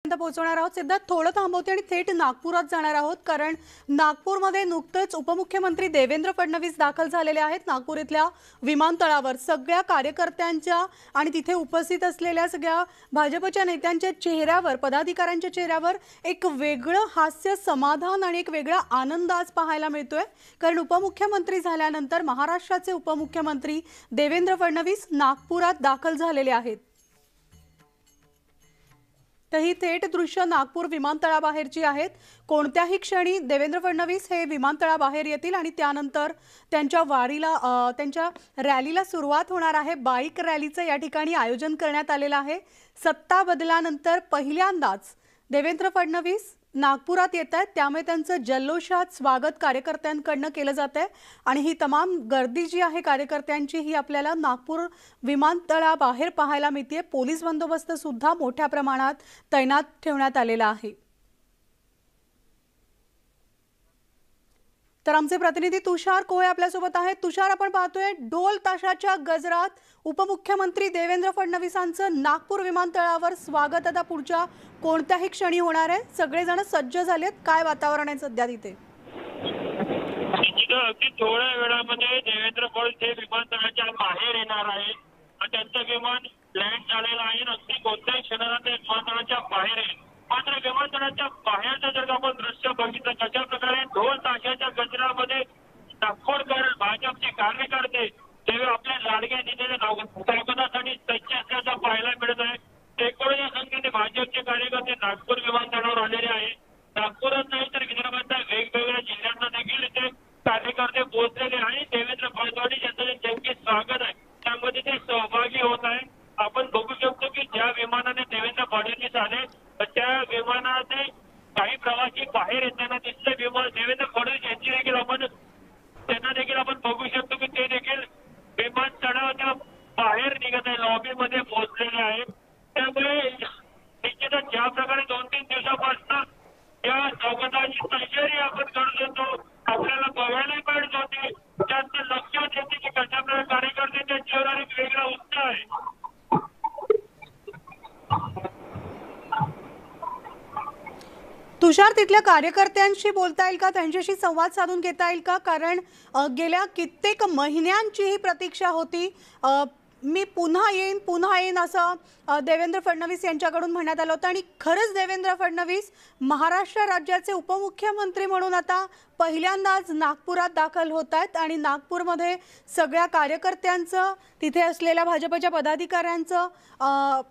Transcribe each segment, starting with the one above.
पोहोचणार आहोत। सिद्धार्थ, थोडं थांबवते आणि थेट नागपुरात जाणार आहोत, कारण नागपूरमध्ये नुकतेच उपमुख्यमंत्री देवेंद्र फडणवीस दाखल झालेले आहेत। नागपूर इथल्या विमानतळावर सगळ्या कार्यकर्त्यांच्या आणि तिथे उपस्थित असलेल्या सगळ्या भाजपच्या नेत्यांच्या चेहऱ्यावर, पदाधिकाऱ्यांच्या चेहऱ्यावर एक वेगळं हास्य, समाधान आणि एक वेगळा आनंद आज पाहायला मिळतोय, कारण उपमुख्यमंत्री झाल्यानंतर महाराष्ट्राचे उपमुख्यमंत्री देवेंद्र फडणवीस नागपुरात दाखल झालेले आहेत। तर ही थेट दृश्य नागपूर विमानतळाबाहेरची आहेत। कोणत्याही क्षणी देवेंद्र फडणवीस हे विमानतळाबाहेर येतील आणि त्यानंतर त्यांच्या वारीला, त्यांच्या रॅलीला सुरुवात होणार आहे। बाईक रॅलीचं या ठिकाणी आयोजन करण्यात आलेलं आहे। सत्ता बदलानंतर पहिल्यांदाच देवेंद्र फडणवीस नागपुरात येत आहेत, त्यामुळे त्यांचं जल्लोषात स्वागत कार्यकर्त्यांकडून केलं जात आहे आणि ही तमाम गर्दी जी आहे कार्यकर्त्यांची ही आपल्याला नागपूर विमानतळाबाहेर पाहायला मिळते। पोलीस बंदोबस्त सुद्धा मोठ्या प्रमाणात तैनात ठेवण्यात आलेला आहे। तर आमचे प्रतिनिधी तुषार कोळे आपल्यासोबत आहेत। तुषार, आपण पाहतोय ढोल ताशाच्या गजरात उपमुख्यमंत्री देवेंद्र फडणवीसांचं नागपूर विमानतळावर स्वागत आता पुढच्या कोणत्याही क्षणी होणार आहे। सगळेजण सज्ज झालेत, काय वातावरण आहे सध्या तिथे? अगदी थोड्या वेळामध्ये देवेंद्र फडणवीस हे विमानतळाच्या बाहेर येणार आहे आणि त्यांचं विमान लँड झालेलं आहे। अगदी कोणत्याही क्षणाला ते विमानतळाच्या बाहेर आहे। मात्र विमानतळाच्या बाहेरचं जर आपण दृश्य बघितलं, कशा प्रकारे ढोल ताशाच्या गजरामध्ये नागपूरकर भाजपचे कार्यकर्ते ते आपल्या लाडक्या नेत्याच्या स्वागतासाठी सज्ज असल्याचं पाहायला मिळत आहे। शेकडोच्या संख्येने भाजपचे कार्यकर्ते नागपूर विमानतळावर आलेले आहे। नागपूरच नाही तर विदर्भाच्या वेगवेगळ्या जिल्ह्यांना देखील इथे कार्यकर्ते पोहोचलेले आहे। देवेंद्र फडणवीस यांचं ज्यांचे स्वागत आहे त्यामध्ये ते सहभागी होत आहे। आपण बघू शकतो की ज्या विमानाने देवेंद्र फडणवीस आले त्या विमानाचे काही प्रवासी बाहेर येताना दिसले। देवेंद्र फडणवीस यांची देखील त्यांना देखील आपण बघू शकतो की ते देखील विमानतळाच्या बाहेर निघत आहे, लॉबीमध्ये पोहोचलेले आहे। त्यामुळे निश्चितच ज्या प्रकारे 2-3 दिवसापासून या स्वागताची तयारी आपण करत होतो, आपल्याला बघायला मिळत होती, त्यात लक्षात येते की कशा प्रकारे कार्यकर्त्यांच्या चेहऱ्यावर एक वेगळा उत्साह आहे। तुषार, तिथल्या कार्यकर्त्यांशी बोलता येईल का, त्यांच्याशी संवाद साधून घेता येईल का? कारण गेल्या कित्येक महिन्यांची ही प्रतीक्षा होती। मी पुन्हा येईन असं देवेंद्र फडणवीस यांच्याकडून म्हणण्यात आलं होतं आणि खरंच देवेंद्र फडणवीस महाराष्ट्र राज्याचे उपमुख्यमंत्री म्हणून आता पहिल्यांदाच नागपुरात दाखल होत आहेत आणि सगळ्या कार्यकर्त्यांचं, तिथे असलेल्या भाजपच्या पदाधिकाऱ्यांचं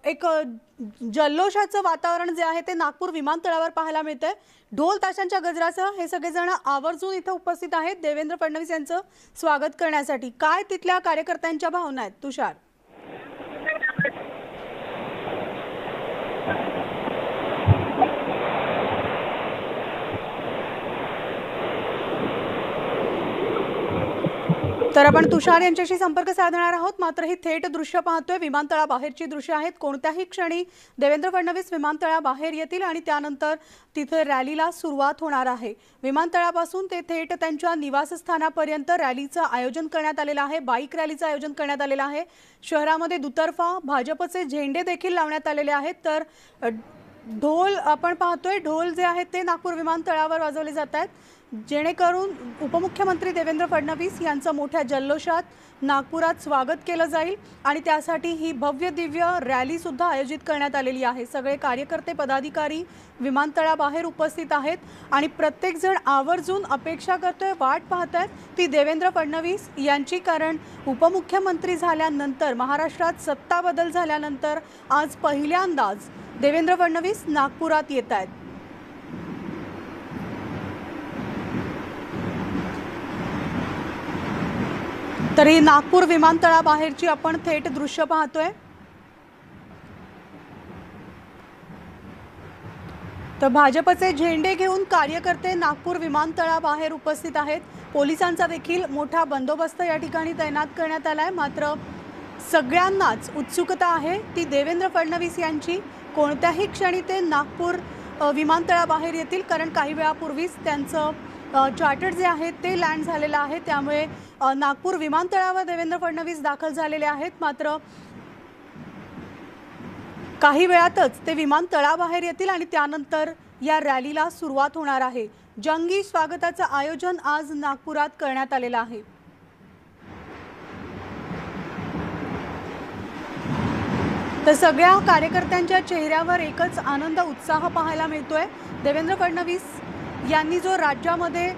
एक जल्लोषाचं वातावरण जे आहे ते नागपूर विमानतळावर पाहायला मिळतंय। ढोल ताशांच्या गजरासह हे सगळेजण आवर्जून इथे उपस्थित आहेत देवेंद्र फडणवीस यांचं स्वागत करण्यासाठी। काय तिथल्या कार्यकर्त्यांच्या भावना आहेत तुषार? तर आपण तुषार यांच्याशी संपर्क साधणार आहोत। मात्र ही थेट दृश्य पाहतोय, विमानतळाबाहेरची दृश्य आहेत। कोणत्याही क्षणी देवेंद्र फडणवीस विमानतळाबाहेर येतील आणि त्यानंतर तिथे रॅलीला सुरुवात होणार आहे। विमानतळापासून ते थेट त्यांच्या निवासस्थानापर्यंत रॅलीचं आयोजन करण्यात आलेलं आहे। बाईक रॅलीचं आयोजन करण्यात आलेलं आहे। शहरामध्ये दुतर्फा भाजपचे झेंडे देखील लावण्यात आलेले आहेत। तर ढोल आपण पाहतोय, ढोल जे आहेत ते नागपूर विमानतळावर वाजवले जात आहेत, जेणेकरून उपमुख्यमंत्री देवेंद्र फडणवीस यांचं मोठ्या जल्लोषात नागपुरात स्वागत केलं जाईल आणि त्यासाठी ही भव्य दिव्य रॅली सुद्धा आयोजित करण्यात आलेली आहे। सगळे कार्यकर्ते, पदाधिकारी विमानतळाबाहेर उपस्थित आहेत आणि प्रत्येक जण आवर्जून अपेक्षा करतोय, वाट पाहतायत ती देवेंद्र फडणवीस यांची, कारण उपमुख्यमंत्री झाल्यानंतर, महाराष्ट्रात सत्ता बदल झाल्यानंतर आज पहिल्यांदाच देवेंद्र फडणवीस नागपुरात येत आहेत। तरी नागपूर विमानतळाबाहेरची आपण थेट दृश्य पाहतोय। तर भाजपचे झेंडे घेऊन कार्यकर्ते नागपूर विमानतळाबाहेर उपस्थित आहेत। पोलिसांचा देखील मोठा बंदोबस्त या ठिकाणी तैनात करण्यात आलाय। मात्र सगळ्यांनाच उत्सुकता आहे ती देवेंद्र फडणवीस यांची, कोणत्याही क्षणी ते नागपूर विमानतळाबाहेर येतील, कारण काही वेळापूर्वीच त्यांचं चार्टर्ड जे आहे ते लँड झालेलं आहे। त्यामुळे नागपूर विमानतळावर देवेंद्र फडणवीस दाखल झालेले आहेत। मात्र काही वेळातच ते विमानतळाबाहेर येतील आणि त्यानंतर या रॅलीला सुरुवात होणार आहे। जंगी स्वागताचं आयोजन आज नागपुरात करण्यात आलेलं आहे। तर सगळ्या कार्यकर्त्यांच्या चेहऱ्यावर एकच आनंद उत्साह पाहायला मिळतोय। देवेंद्र फडणवीस यांनी जो राज्यामध्ये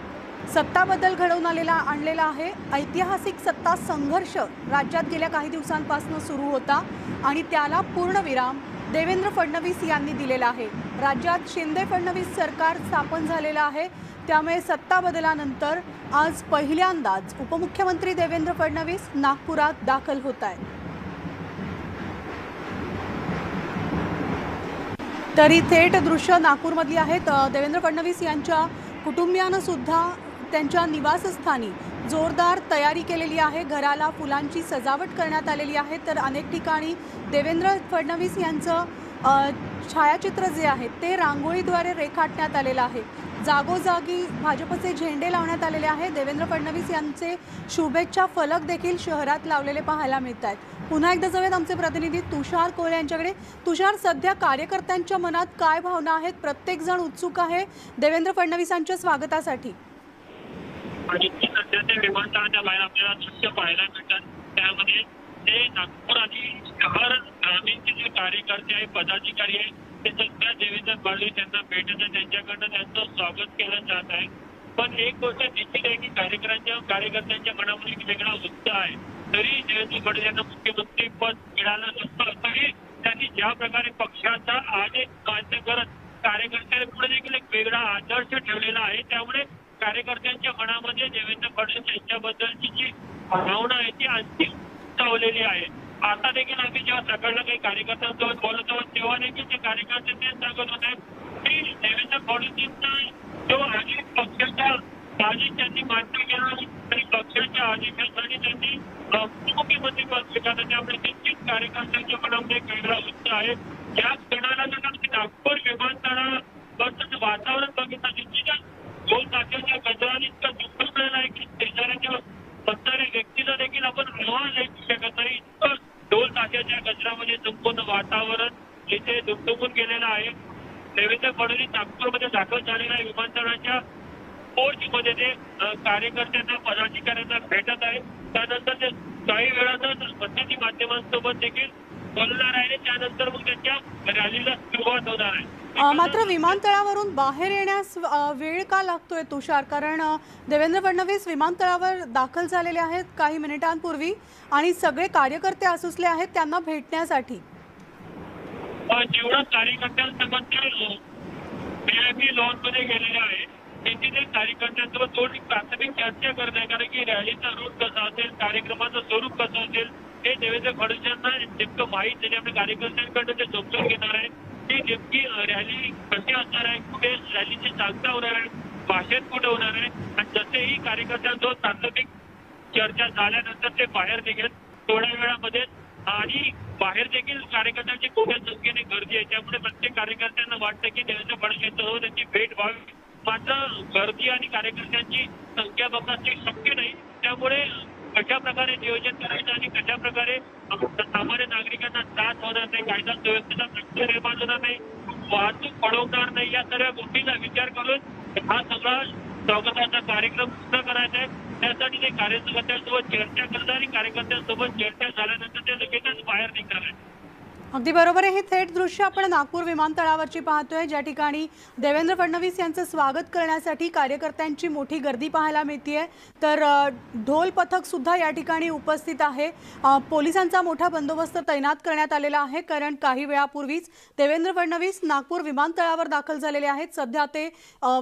सत्ता बदल घडवून आणलेला आहे, ऐतिहासिक सत्ता संघर्ष राज्यात गेल्या काही दिवसांपासून सुरू होता आणि त्याला पूर्णविराम देवेंद्र फडणवीस यांनी दिलेला आहे। राज्यात शिंदे फडणवीस सरकार स्थापन झालेलं आहे, त्यामुळे सत्ता बदलानंतर आज पहिल्यांदाच उपमुख्यमंत्री देवेंद्र फडणवीस नागपुरात दाखल होत आहेत। तरी थेट दृश्य नागपूरमधली आहेत। देवेंद्र फडणवीस यांच्या कुटुंबियांना सुद्धा त्यांच्या निवासस्थानी जोरदार तयारी केलेली आहे। घराला फुलांची सजावट करण्यात आलेली आहे। तर अनेक ठिकाणी देवेंद्र फडणवीस यांचं छायाचित्र जे आहे ते रांगोळीद्वारे रेखाटण्यात आलेलं आहे। जागोजागी भाजपचे झेंडे लावण्यात आलेले आहेत। देवेंद्र फडणवीस यांचे शुभेच्छा फलक देखील शहरात लावलेले पाहायला मिळत आहेत। पुन्हा एकदा जाऊयात आमचे प्रतिनिधी तुषार कोळे यांच्याकडे। तुषार, सध्या कार्यकर्त्यांच्या मनात काय भावना आहेत? प्रत्येक जण उत्सुक आहे देवेंद्र फडणवीसांच्या स्वागतासाठी। सध्या ते विमानतळाच्या बाहेर आपल्याला दृश्य पाहायला मिळतात। त्यामध्ये ते नागपूर आणि शहर ग्रामीणचे जे कार्यकर्ते आहे, पदाधिकारी आहे, ते सध्या देवेंद्र फडणवीस यांना भेटत आहे, त्यांच्याकडनं त्यांचं स्वागत केलं जात आहे। पण एक गोष्ट निश्चित आहे की कार्यकर्त्यांच्या मनामध्ये एक वेगळा उत्साह आहे। तरी देवेंद्र फडणवीस यांना मुख्यमंत्री पद मिळालं नसतं तरी त्यांनी ज्या प्रकारे पक्षाचा आदेश मान्य करत कार्यकर्त्यांपुढे देखील एक वेगळा आदर्श ठेवलेला आहे। त्यामुळे कार्यकर्त्यांच्या मनामध्ये देवेंद्र फडणवीस यांच्याबद्दलची जी भावना आहे ती आणखी उंचावलेली आहे। आता देखील आम्ही जेव्हा सकाळला काही कार्यकर्त्यांसोबत बोलत आहोत तेव्हा देखील ते कार्यकर्ते तेच सांगत होते की देवेंद्र फडणवीसांचा जो आदेश पक्षाच्या आदेश त्यांनी मान्य केला आणि पक्षाच्या आदेशासाठी त्यांनी उपमुख्यमंत्री पद स्वीकारलं। त्यामुळे निश्चित कार्यकर्त्यांच्या मनामध्ये एक वेगळा उत्साह आहे। या क्षणाला जर नागपूर विमानतळावरचं वातावरण बघितलं निश्चितच दोन तासाच्या गजराने इतकं दुखवलेलं आहे की शेजाऱ्याच्या बसणाऱ्या व्यक्तीला देखील आपण आवाज ऐकू शकत नाही। इतकं दोन तासाच्या गजरामध्ये संपूर्ण वातावरण इथे दुमदुमून गेलेलं आहे। देवेंद्र फडणवीस नागपूरमध्ये दाखल झालेल्या विमानतळाच्या पोर्चमध्ये ते कार्यकर्त्यांना पदाधिकाऱ्यांना भेटत आहे। त्यानंतर ते काही वेळातच प्रसिद्धी माध्यमांसोबत देखील बोलणार आहे। त्यानंतर मग त्यांच्या रॅलीला सुरुवात होणार आहे। मात्र विमानतळावरून बाहेर येण्यास वेळ का लागतोय तुषार? कारण देवेंद्र फडणवीस विमानतळावर दाखल झालेले आहेत काही मिनिटांपूर्वी आणि सगळे कार्यकर्ते आसुसले आहेत त्यांना भेटण्यासाठी। जेवढा कार्यकर्त्यांसोबत VIP लॉन मध्ये गेलेले आहे त्यांची ते कार्यकर्त्यांसोबत थोडी प्राथमिक चर्चा करत आहे, कारण की रॅलीचा रूट कसा असेल, कार्यक्रमाचं स्वरूप कसं असेल हे देवेंद्र फडणवीसांना नेमकं माहीत नाही। आपल्या कार्यकर्त्यांकडनं ते समजून घेणार आहे की नेमकी रॅली कशी असणार आहे, कुठे रॅलीची सांगता होणार आहे, भाषण कुठे होणार आहे। आणि जसेही कार्यकर्त्यांसोबत प्राथमिक चर्चा झाल्यानंतर ते बाहेर निघेल थोड्या वेळामध्ये आणि बाहेर देखील कार्यकर्त्यांची मोठ्या संख्येने गर्दी आहे। त्यामुळे प्रत्येक कार्यकर्त्यांना वाटतं की देवेंद्र फडणवीस यांच्यासोबत त्यांची भेट व्हावी, मात्र गर्दी आणि कार्यकर्त्यांची संख्या बघणं ते शक्य नाही। त्यामुळे कशा प्रकारे नियोजन करायचं आणि कशा प्रकारे सामान्य नागरिकांना त्रास होणार नाही, कायदा सुव्यवस्थेचा प्रश्न निर्माण होणार नाही, वाहतूक पडवणार नाही, या सर्व गोष्टींचा विचार करून हा सगळा स्वागताचा कार्यक्रम पूर्ण करायचा आहे। त्यासाठी ते कार्यकर्त्यांसोबत चर्चा करणार आणि कार्यकर्त्यांसोबत चर्चा झाल्यानंतर ते लगेचच बाहेर निघणार आहे। अगदी बरोबर आहे। हे थेट दृश्य आपण नागपूर विमानतळावरची पाहतोय, ज्या ठिकाणी देवेंद्र फडणवीस यांचं स्वागत करण्यासाठी कार्यकर्त्यांची मोठी गर्दी पाहायला मिळतेय। तर ढोल पथक सुद्धा या ठिकाणी उपस्थित आहे। पोलिसांचा मोठा बंदोबस्त तैनात करण्यात आलेला आहे, कारण काही वेळापूर्वीच देवेंद्र फडणवीस नागपूर विमानतळावर दाखल झालेले आहेत। सध्या ते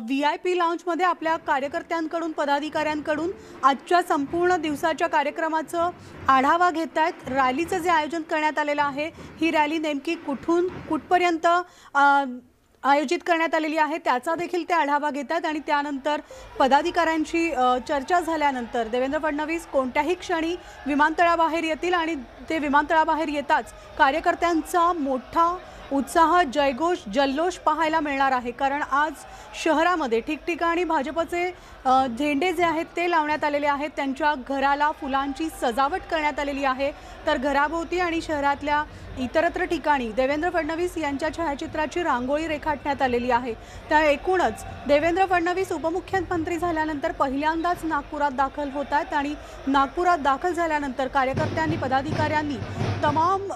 VIP लाउंजमध्ये आपल्या कार्यकर्त्यांकडून, पदाधिकाऱ्यांकडून आजच्या संपूर्ण दिवसाच्या कार्यक्रमाचं आढावा घेत आहेत। रॅलीचं जे आयोजन करण्यात आलेलं आहे, ही रॅली नेमकी कुठून कुठपर्यंत आयोजित करण्यात आलेली आहे त्याचा देखील ते आढावा घेतात आणि त्यानंतर पदाधिकाऱ्यांची चर्चा झाल्यानंतर देवेंद्र फडणवीस कोणत्याही क्षणी विमानतळाबाहेर येतील आणि ते विमानतळाबाहेर येताच कार्यकर्त्यांचा मोठा उत्साह, जयघोष, जल्लोष पाहायला मिळणार आहे. कारण आज शहरामध्ये ठिकठिकाणी भाजपचे झेंडे जे आहेत ते लावण्यात आलेले आहेत. त्यांच्या घराला फुलांची सजावट करण्यात आलेली आहे. तर घराभोवती आणि शहरातल्या इतरत्र ठिकाणी देवेंद्र फडणवीस यांच्या छायाचित्राची रांगोळी रेखाटण्यात आलेली आहे. त्या एकूणच देवेंद्र फडणवीस उपमुख्यमंत्री झाल्यानंतर पहिल्यांदाच नागपुरात दाखल होत आहेत आणि नागपुरात दाखल झाल्यानंतर कार्यकर्त्यांनी, पदाधिकाऱ्यांनी, तमाम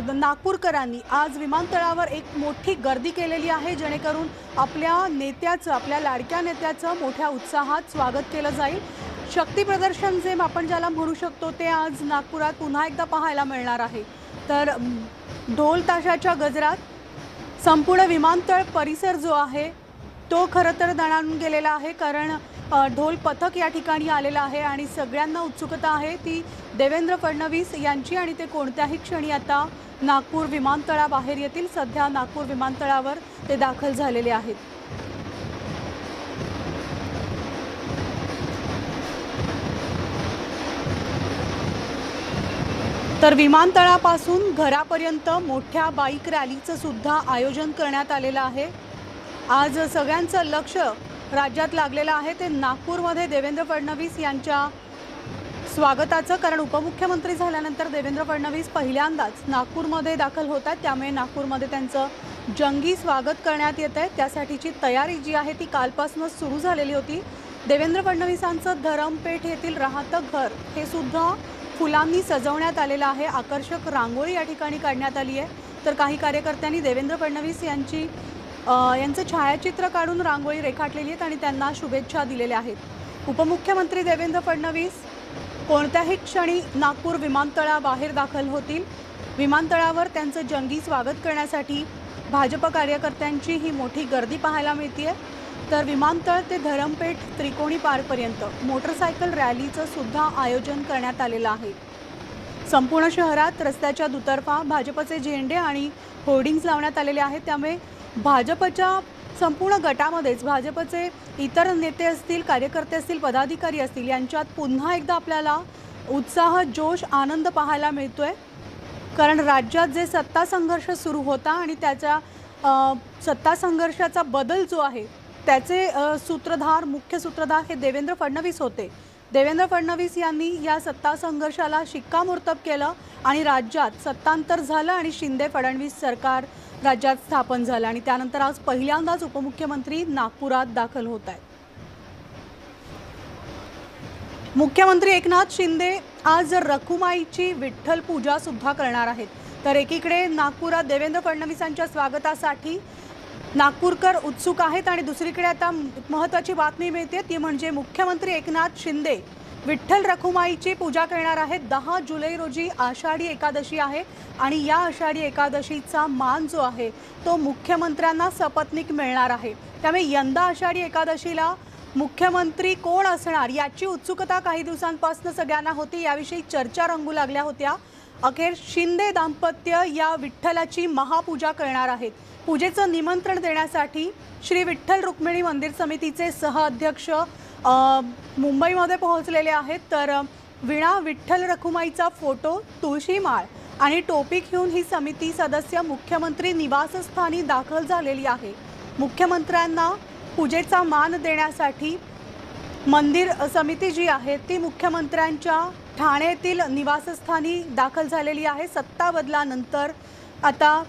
नागपूरकरांनी आज विमानतळावर एक मोठी गर्दी केलेली आहे, जेणेकरून आपल्या नेत्याचं, आपल्या लाडक्या नेत्याचं मोठ्या उत्साहात स्वागत केलं जाईल. शक्ती प्रदर्शन जे आपण ज्याला म्हणू शकतो ते आज नागपुरात पुन्हा एकदा पाहायला मिळणार आहे. तर ढोल ताशाच्या गजरात संपूर्ण विमानतळ परिसर जो आहे तो खरं तर दणाणून गेलेला आहे. कारण ढोल पथक या ठिकाणी आलेलं आहे आणि सगळ्यांना उत्सुकता आहे ती देवेंद्र फडणवीस यांची आणि ते कोणत्याही क्षणी आता नागपूर विमानतळाबाहेर येतील. सध्या नागपूर विमानतळावर ते दाखल झालेले आहेत. तर विमानतळापासून घरापर्यंत मोठ्या बाईक रॅलीचं सुद्धा आयोजन करण्यात आलेलं आहे. आज सगळ्यांचं लक्ष राज्यात लागलेलं आहे ते नागपूरमध्ये देवेंद्र फडणवीस यांच्या स्वागताचं. कारण उपमुख्यमंत्री झाल्यानंतर देवेंद्र फडणवीस पहिल्यांदाच नागपूरमध्ये दाखल होत आहेत. त्यामुळे नागपूरमध्ये त्यांचं जंगी स्वागत करण्यात येत आहे. त्यासाठीची तयारी जी आहे ती कालपासूनच सुरू झालेली होती. देवेंद्र फडणवीसांचं धरमपेठ येथील राहतं घर हे सुद्धा फुलांनी सजवण्यात आलेलं आहे. आकर्षक रांगोळी या ठिकाणी काढण्यात आली आहे. तर काही कार्यकर्त्यांनी देवेंद्र फडणवीस यांचं छायाचित्र काढून रांगोळी रेखाटलेली आहेत आणि त्यांना शुभेच्छा दिलेल्या आहेत. उपमुख्यमंत्री देवेंद्र फडणवीस कोणत्याही क्षणी नागपूर विमानतळाबाहेर दाखल होतील. विमानतळावर त्यांचं जंगी स्वागत करण्यासाठी भाजप कार्यकर्त्यांची ही मोठी गर्दी पाहायला मिळते. तर विमानतळ ते धरमपेठ त्रिकोणी पार्कपर्यंत मोटरसायकल रॅलीचं सुद्धा आयोजन करण्यात आलेलं आहे. संपूर्ण शहरात रस्त्याच्या दुतर्फा भाजपचे झेंडे आणि होर्डिंग्स लावण्यात आलेले आहेत. त्यामुळे भाजपच्या संपूर्ण गटामध्येच भाजपचे इतर नेते असतील, कार्यकर्ते असतील, पदाधिकारी असतील यांच्यात पुन्हा एकदा आपल्याला उत्साह, जोश, आनंद पाहायला मिळतोय. कारण राज्यात जे सत्ता संघर्ष सुरू होता आणि त्याच्या सत्ता संघर्षाचा बदल जो आहे त्याचे मुख्य सूत्रधार हे देवेंद्र फडणवीस होते. देवेंद्र फडणवीस यांनी या सत्ता संघर्षाला शिक्कामोर्तब केलं आणि राज्यात सत्तांतर झालं आणि शिंदे फडणवीस सरकार राज्यात स्थापन झालं आणि त्यानंतर आज पहिल्यांदाच उपमुख्यमंत्री नागपुरात दाखल होत आहेत. मुख्यमंत्री एकनाथ शिंदे आज रखुमाईची विठ्ठल पूजा सुद्धा करणार आहेत. तर एकीकडे नागपुरात देवेंद्र फडणवीसांच्या स्वागतासाठी नागपूरकर उत्सुक आहेत आणि दुसरीकडे आता महत्त्वाची बातमी मिळते ती म्हणजे मुख्यमंत्री एकनाथ शिंदे विठ्ठल रखुमाईची पूजा करणार आहेत. 10 जुलै रोजी आषाढी एकादशी आहे आणि या आषाढी एकादशीचा मान जो आहे तो मुख्यमंत्र्यांना सपत्नीक मिळणार आहे. त्यामुळे यंदा आषाढी एकादशीला मुख्यमंत्री कोण असणार याची उत्सुकता काही दिवसांपासून सगळ्यांना होती. याविषयी चर्चा रंगू लागल्या होत्या. अखेर शिंदे दाम्पत्य या विठ्ठलाची महापूजा करणार आहेत. पूजेचं निमंत्रण देण्यासाठी श्री विठ्ठल रुक्मिणी मंदिर समितीचे सहअध्यक्ष मुंबईमध्ये पोहोचलेले आहेत. तर विणा विठ्ठल रखुमाईचा फोटो, तुळशी माळ आणि टोपी घेऊन ही समिती सदस्य मुख्यमंत्री निवासस्थानी दाखल झालेली आहे. मुख्यमंत्र्यांना पूजेचा मान देण्यासाठी मंदिर समिती जी आहे ती मुख्यमंत्र्यांच्या ठाण्यातील निवासस्थानी दाखल झालेली आहे. सत्ता बदलानंतर आता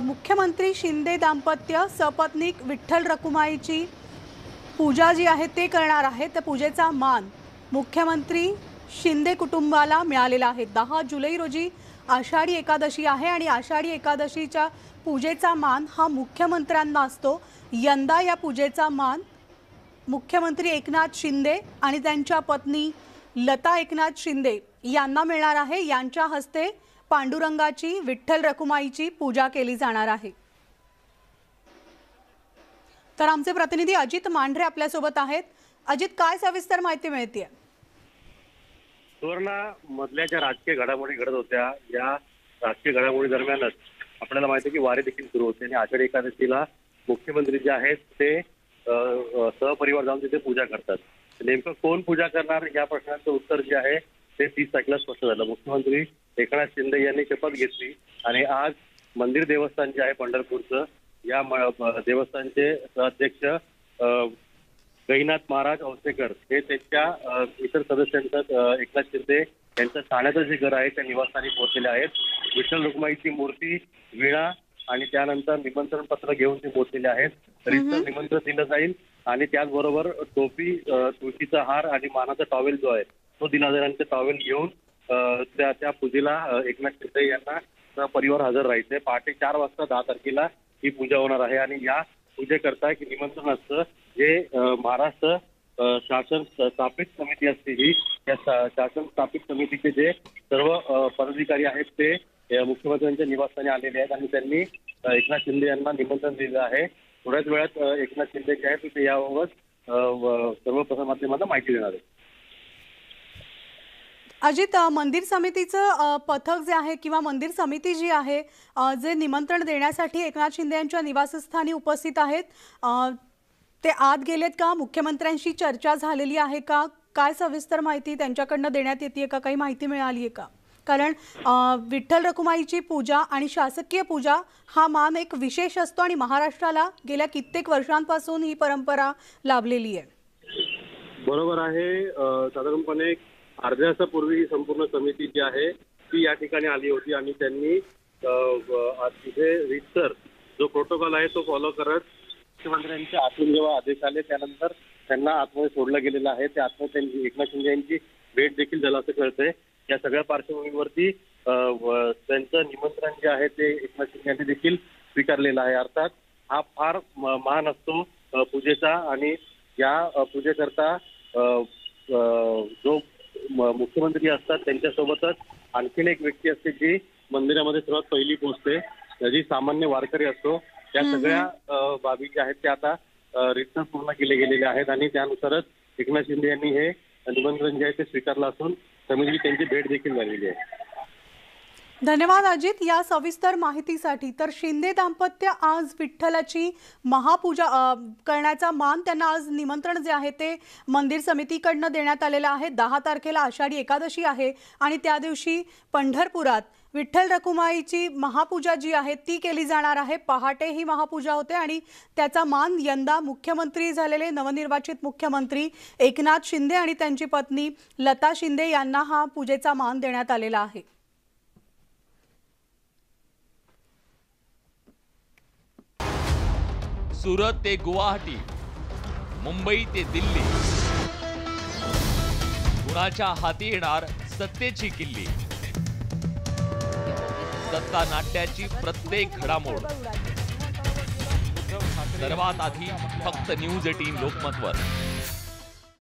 मुख्यमंत्री शिंदे दाम्पत्य सपत्नीक विठ्ठल रखुमाईची पूजा जी आहे ते करणार आहे. त्या पूजेचा मान मुख्यमंत्री शिंदे कुटुंबाला मिळालेला आहे. 10 जुलै रोजी आषाढी एकादशी आहे आणि आषाढी एकादशीच्या पूजेचा मान हा मुख्यमंत्र्यांना असतो. यंदा या पूजेचा मान मुख्यमंत्री एकनाथ शिंदे आणि त्यांच्या पत्नी लता एकनाथ शिंदे यांना मिळणार आहे. यांच्या हस्ते पांडुरंगाची, विठ्ठल रखुमाईची पूजा केली जाणार आहे. तर आमचे प्रतिनिधी अजित मांढरे आपल्यासोबत आहेत. अजित, काय सविस्तर माहिती मिळते? सुवर्णा, मधल्या ज्या राजकीय घडामोडी घडत होत्या या राजकीय घडामोडी दरम्यानच आपल्याला माहिती आहे की वारी देखील सुरू होते आणि आषाढी एकादशीला मुख्यमंत्री जे आहेत ते सहपरिवार जाऊन तिथे पूजा करतात. नेमकं कोण पूजा करणार या प्रश्नाचं उत्तर जे आहे ते 30 तारखेला स्पष्ट झालं. मुख्यमंत्री एकनाथ शिंदे यांनी शपथ घेतली आणि आज मंदिर देवस्थान जे आहे पंढरपूरचं, या देवस्थानचे अध्यक्ष गहिनाथ महाराज औसेकर हे त्यांच्या इतर सदस्यांचं एकनाथ शिंदे यांचं ठाण्याचं जे घर आहे त्या निवासस्थानी पोहोचलेले आहेत. विठ्ठल रुक्माईची मूर्ती, विणा आणि त्यानंतर निमंत्रण पत्र घेऊन ते पोहोचलेले आहेत. रितसर निमंत्रण दिलं जाईल आणि त्याचबरोबर टोपी, तुळशीचा हार आणि मानाचा टॉवेल जो आहे तो दिला जाईल. आणि ते टॉवेल घेऊन त्या पूजेला एकनाथ शिंदे यांना परिवार हजर राहायचंय. पहाटे 4 वाजता 10 तारखेला ही पूजा होणार आहे. आणि या पूजेकरता की निमंत्रण असतं जे महाराष्ट्र शासन स्थापित समिती असते, ही या शासन स्थापित समितीचे जे सर्व पदाधिकारी आहेत ते मुख्यमंत्र्यांच्या निवासस्थानी आलेले आहेत आणि त्यांनी एकनाथ शिंदे यांना निमंत्रण दिलं आहे. थोड्याच वेळात एकनाथ शिंदे जे आहेत ते याबाबत सर्व प्रसारमाध्यमांना माहिती देणार आहे. अजित, मंदिर समितीचं पथक जे आहे किंवा मंदिर समिती जी आहे जे निमंत्रण देण्यासाठी एकनाथ शिंदे यांच्या निवासस्थानी उपस्थित आहेत, ते आत गेलेत का? मुख्यमंत्र्यांशी चर्चा झालेली आहे का? काय सविस्तर माहिती त्यांच्याकडनं देण्यात येते का? काही माहिती मिळाली आहे का? कारण विठ्ठल रखुमाईची पूजा आणि शासकीय पूजा हा मान एक विशेष असतो आणि महाराष्ट्राला गेल्या कित्येक वर्षांपासून ही परंपरा लाभलेली आहे. बरोबर आहे. साधारणपणे अर्ध्या तासापूर्वी ही संपूर्ण समिती जी आहे ती या ठिकाणी आली होती आणि त्यांनी तिथे रितसर जो प्रोटोकॉल आहे तो फॉलो करत मुख्यमंत्र्यांचे आतून जेव्हा आदेश आले त्यानंतर त्यांना आतमध्ये सोडलं गेलेलं आहे. त्या आतमध्ये त्यांची एकनाथ शिंदे यांची भेट देखील झालं असं कळतंय. या सगळ्या पार्श्वभूमीवरती त्यांचं निमंत्रण जे आहे ते एकनाथ शिंदे यांनी देखील स्वीकारलेलं आहे. अर्थात हा फार मान असतो पूजेचा आणि या पूजेकरता जो मुख्यमंत्री असतात त्यांच्यासोबतच आणखीन एक व्यक्ती असते जी मंदिरामध्ये सर्वात पहिली पोहोचते, जी सामान्य वारकरी असतो. त्या सगळ्या बाबी ज्या आहेत त्या आता रितसर पूर्ण केले गेलेले आहेत आणि त्यानुसारच एकनाथ शिंदे यांनी हे निमंत्रण जे आहे ते स्वीकारलं असून समितीची त्यांची भेट देखील झालेली आहे. धन्यवाद अजित या सविस्तर माहितीसाठी. तर शिंदे दाम्पत्य आज विठ्ठलाची महापूजा करण्याचा मान त्यांना आज निमंत्रण जे आहे ते मंदिर समितीकडनं देण्यात आलेलं आहे. 10 तारखेला आषाढी एकादशी आहे आणि त्या दिवशी पंढरपुरात विठ्ठल रखुमाईची महापूजा जी आहे ती केली जाणार आहे. पहाटे ही महापूजा होते आणि त्याचा मान यंदा मुख्यमंत्री झालेले नवनिर्वाचित मुख्यमंत्री एकनाथ शिंदे आणि त्यांची पत्नी लता शिंदे यांना हा पूजेचा मान देण्यात आलेला आहे. सुरत ते गुवाहाटी, मुंबई ते दिल्ली, कुणाच्या हाती येणार सत्तेची किल्ली. सत्ता नाट्याची प्रत्येक घडामोड सर्वात आधी फक्त न्यूज 18 लोकमतवर.